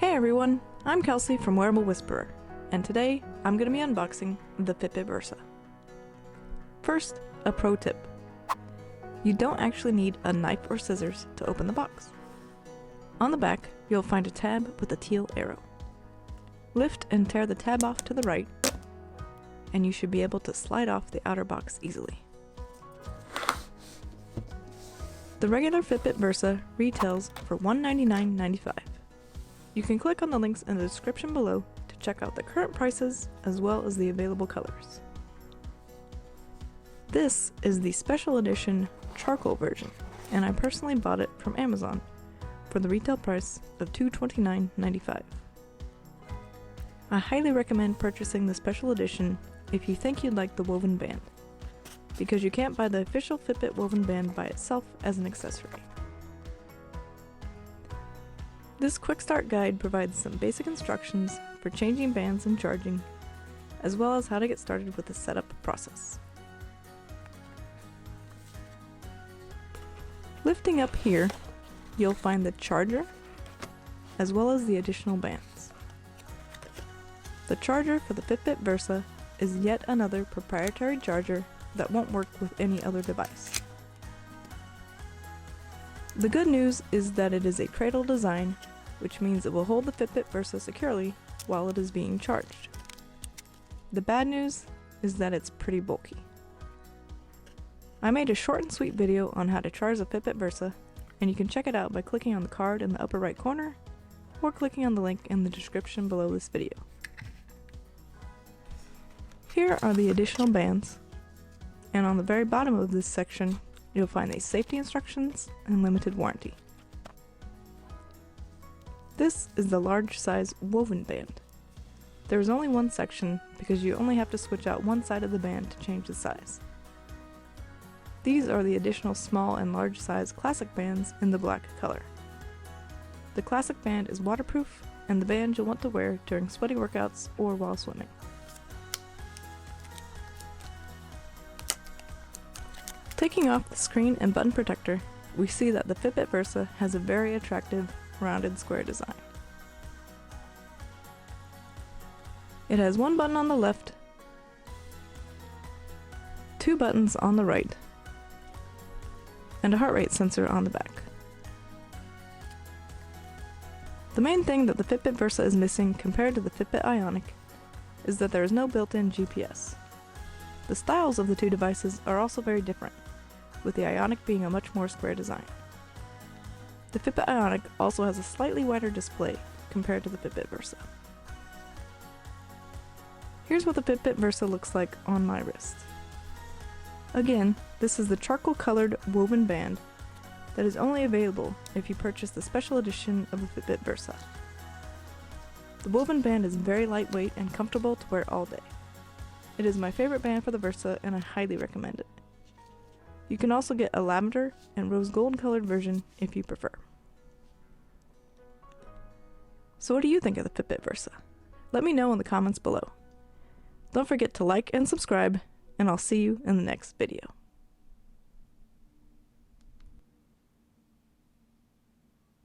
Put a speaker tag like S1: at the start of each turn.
S1: Hey everyone, I'm Kelsey from Wearable Whisperer, and today I'm going to be unboxing the Fitbit Versa. First, a pro tip. You don't actually need a knife or scissors to open the box. On the back, you'll find a tab with a teal arrow. Lift and tear the tab off to the right, and you should be able to slide off the outer box easily. The regular Fitbit Versa retails for $199.95. You can click on the links in the description below to check out the current prices as well as the available colors. This is the special edition charcoal version, and I personally bought it from Amazon for the retail price of $229.95. I highly recommend purchasing the special edition if you think you'd like the woven band, because you can't buy the official Fitbit woven band by itself as an accessory. This quick start guide provides some basic instructions for changing bands and charging, as well as how to get started with the setup process. Lifting up here, you'll find the charger, as well as the additional bands. The charger for the Fitbit Versa is yet another proprietary charger that won't work with any other device. The good news is that it is a cradle design, which means it will hold the Fitbit Versa securely while it is being charged. The bad news is that it's pretty bulky. I made a short and sweet video on how to charge the Fitbit Versa, and you can check it out by clicking on the card in the upper right corner or clicking on the link in the description below this video. Here are the additional bands, and on the very bottom of this section you'll find the safety instructions and limited warranty. This is the large size woven band. There is only one section because you only have to switch out one side of the band to change the size. These are the additional small and large size classic bands in the black color. The classic band is waterproof and the band you'll want to wear during sweaty workouts or while swimming. Taking off the screen and button protector, we see that the Fitbit Versa has a very attractive rounded square design. It has one button on the left, two buttons on the right, and a heart rate sensor on the back. The main thing that the Fitbit Versa is missing compared to the Fitbit Ionic is that there is no built-in GPS. The styles of the two devices are also very different, with the Ionic being a much more square design. The Fitbit Ionic also has a slightly wider display compared to the Fitbit Versa. Here's what the Fitbit Versa looks like on my wrist. Again, this is the charcoal colored woven band that is only available if you purchase the special edition of the Fitbit Versa. The woven band is very lightweight and comfortable to wear all day. It is my favorite band for the Versa and I highly recommend it. You can also get a lavender and rose gold colored version if you prefer. So what do you think of the Fitbit Versa? Let me know in the comments below. Don't forget to like and subscribe, and I'll see you in the next video.